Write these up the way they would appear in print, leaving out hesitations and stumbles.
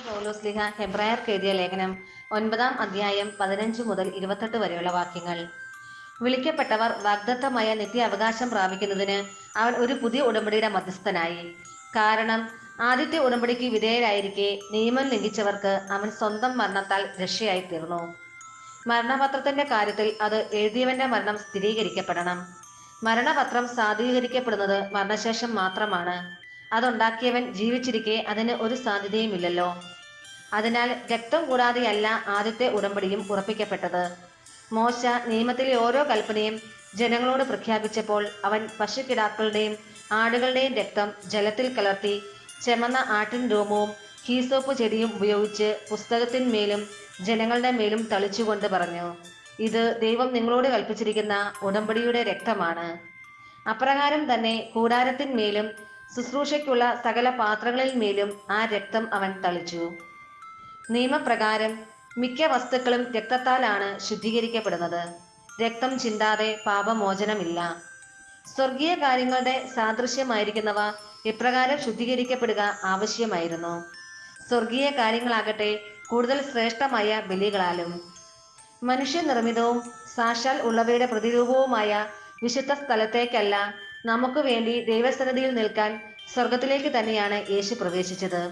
പൗലോസ്ലീഹ ഹെബ്രായർക്ക് എഴുതിയ ലേഖനം 9-ാം അധ്യായം 15 മുതൽ 28 വരെയുള്ള വാക്യങ്ങൾ. വിളിക്കപ്പെട്ടവർ വാഗ്ദത്തമായ നിത്യ അവകാശം പ്രാപിക്കുന്നതിന് അവൻ ഒരു പുതിയ ഉടമ്പടിയുടെ മധ്യസ്ഥനായി. കാരണം ആദ്യത്തെ ഉടമ്പടിക്ക് വിധേയരായിരിക്കെ നിയമം ലംഘിച്ചവർക്ക് അവൻ സ്വന്തം മരണത്താൽ രക്ഷയായി തീർന്നു. മരണപത്രത്തിന്റെ കാര്യത്തിൽ അത് എഴുതിയവന്റെ മരണം സ്ഥിരീകരിക്കപ്പെടണം. മരണപത്രം സാധൂകരിക്കപ്പെടുന്നത് മരണശേഷം മാത്രമാണ്. അതുണ്ടാക്കിയവൻ ജീവിച്ചിരിക്കെ അതിന് ഒരു സാധ്യതയുമില്ലല്ലോ. അതിനാൽ രക്തം കൂടാതെയല്ല ആദ്യത്തെ ഉടമ്പടിയും ഉറപ്പിക്കപ്പെട്ടത്. മോശ നിയമത്തിലെ ഓരോ കൽപ്പനയും ജനങ്ങളോട് പ്രഖ്യാപിച്ചപ്പോൾ അവൻ പശുക്കിടാക്കളുടെയും ആടുകളുടെയും രക്തം ജലത്തിൽ കലർത്തി ചെമന്ന ആട്ടിൻ രോമവും ഹീസോപ്പ് ചെടിയും ഉപയോഗിച്ച് പുസ്തകത്തിന്മേലും ജനങ്ങളുടെ മേലും തളിച്ചുകൊണ്ട് പറഞ്ഞു, ഇത് ദൈവം നിങ്ങളോട് കൽപ്പിച്ചിരിക്കുന്ന ഉടമ്പടിയുടെ രക്തമാണ്. അപ്രകാരം തന്നെ കൂടാരത്തിന്മേലും ശുശ്രൂഷയ്ക്കുള്ള സകല പാത്രങ്ങളിൽ മേലും ആ രക്തം അവൻ തളിച്ചു. നിയമപ്രകാരം മിക്ക വസ്തുക്കളും രക്തത്താലാണ് ശുദ്ധീകരിക്കപ്പെടുന്നത്. രക്തം ചിന്താതെ പാപമോചനമില്ല. സ്വർഗീയ കാര്യങ്ങളുടെ സാദൃശ്യമായിരിക്കുന്നവ ഇപ്രകാരം ശുദ്ധീകരിക്കപ്പെടുക ആവശ്യമായിരുന്നു. സ്വർഗീയ കാര്യങ്ങളാകട്ടെ കൂടുതൽ ശ്രേഷ്ഠമായ ബലികളാലും. മനുഷ്യനിർമ്മിതവും സാക്ഷാൽ ഉള്ളവയുടെ പ്രതിരൂപവുമായ വിശുദ്ധ സ്ഥലത്തേക്കല്ല, നമുക്ക് വേണ്ടി ദൈവസന്നിധിയിൽ നിൽക്കാൻ സ്വർഗത്തിലേക്ക് തന്നെയാണ് യേശു പ്രവേശിച്ചത്.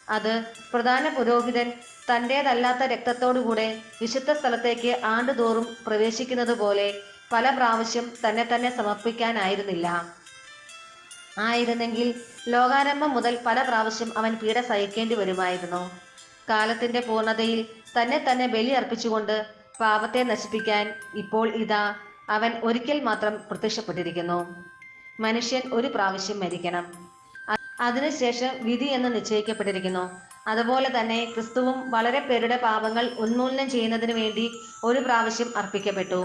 അത് പ്രധാന പുരോഹിതൻ തൻ്റേതല്ലാത്ത രക്തത്തോടുകൂടെ വിശുദ്ധ സ്ഥലത്തേക്ക് ആണ്ടുതോറും പ്രവേശിക്കുന്നത് പോലെ പല പ്രാവശ്യം തന്നെ സമർപ്പിക്കാനായിരുന്നില്ല. ആയിരുന്നെങ്കിൽ ലോകാരംഭം മുതൽ പല പ്രാവശ്യം അവൻ പീഡ സഹിക്കേണ്ടി വരുമായിരുന്നു. കാലത്തിന്റെ പൂർണ്ണതയിൽ തന്നെ ബലി അർപ്പിച്ചുകൊണ്ട് പാപത്തെ നശിപ്പിക്കാൻ ഇപ്പോൾ ഇതാ അവൻ ഒരിക്കൽ മാത്രം പ്രത്യക്ഷപ്പെട്ടിരിക്കുന്നു. മനുഷ്യൻ ഒരു പ്രാവശ്യം മരിക്കണം, അതിനുശേഷം വിധി എന്ന് നിശ്ചയിക്കപ്പെട്ടിരിക്കുന്നു. അതുപോലെ തന്നെ ക്രിസ്തുവും വളരെ പേരുടെ പാപങ്ങൾ ഉന്മൂലനം ചെയ്യുന്നതിന് വേണ്ടി ഒരു പ്രാവശ്യം അർപ്പിക്കപ്പെട്ടു.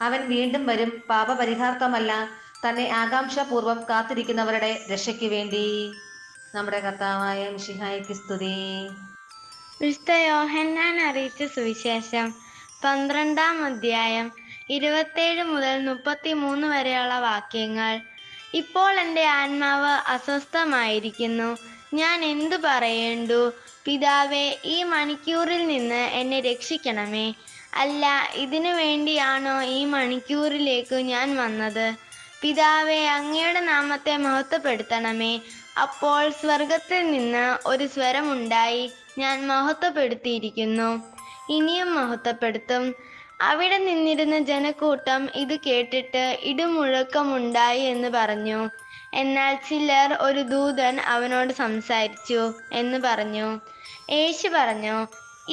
അവൻ വീണ്ടും വരും, പാപപരിഹാർത്ഥമല്ല, തന്നെ ആകാംക്ഷാപൂർവം കാത്തിരിക്കുന്നവരുടെ രക്ഷയ്ക്ക് വേണ്ടി. നമ്മുടെ കർത്താവായ മിശിഹായ്ക്ക് സ്തുതി. വിശുദ്ധ യോഹന്നാൻ അറിയിച്ച സുവിശേഷം 12-ാം അധ്യായം 27 മുതൽ 33 വരെയുള്ള വാക്യങ്ങൾ. ഇപ്പോൾ എൻ്റെ ആത്മാവ് അസ്വസ്ഥമായിരിക്കുന്നു. ഞാൻ എന്തു പറയേണ്ടു? പിതാവേ, ഈ മണിക്കൂറിൽ നിന്ന് എന്നെ രക്ഷിക്കണമേ. അല്ല, ഇതിനു വേണ്ടിയാണോ ഈ മണിക്കൂറിലേക്ക് ഞാൻ വന്നത്? പിതാവേ, അങ്ങയുടെ നാമത്തെ മഹത്വപ്പെടുത്തണമേ. അപ്പോൾ സ്വർഗത്തിൽ നിന്ന് ഒരു സ്വരമുണ്ടായി, ഞാൻ മഹത്വപ്പെടുത്തിയിരിക്കുന്നു, ഇനിയും മഹത്വപ്പെടുത്തും. അവിടെ നിന്നിരുന്ന ജനക്കൂട്ടം ഇത് കേട്ടിട്ട് ഇടിമുഴക്കമുണ്ടായി എന്ന് പറഞ്ഞു. എന്നാൽ ചിലർ, ഒരു ദൂതൻ അവനോട് സംസാരിച്ചു എന്ന് പറഞ്ഞു. യേശു പറഞ്ഞു,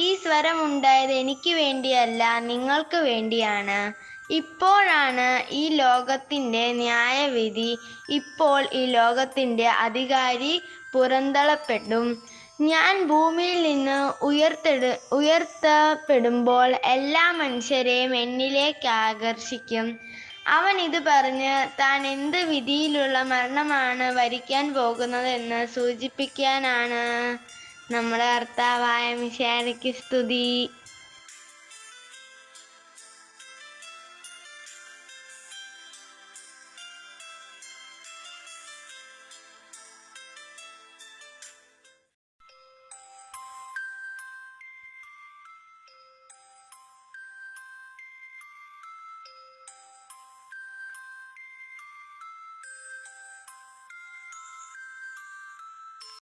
ഈ സ്വരമുണ്ടായത് എനിക്ക് വേണ്ടിയല്ല, നിങ്ങൾക്ക് വേണ്ടിയാണ്. ഇപ്പോഴാണ് ഈ ലോകത്തിൻ്റെ ന്യായവിധി. ഇപ്പോൾ ഈ ലോകത്തിൻ്റെ അധികാരി പുറന്തള്ളപ്പെടും. ഞാൻ ഭൂമിയിൽ നിന്ന് ഉയർത്തപ്പെടുമ്പോൾ എല്ലാ മനുഷ്യരെയും എന്നിലേക്ക് ആകർഷിക്കും. അവൻ ഇത് പറഞ്ഞ് താൻ എന്ത് വിധിയിലുള്ള മരണമാണ് വരിക്കാൻ പോകുന്നത് എന്ന് സൂചിപ്പിക്കാനാണ്. നമ്മുടെ കർത്താവായ മിശിഹായ്ക്ക് സ്തുതി.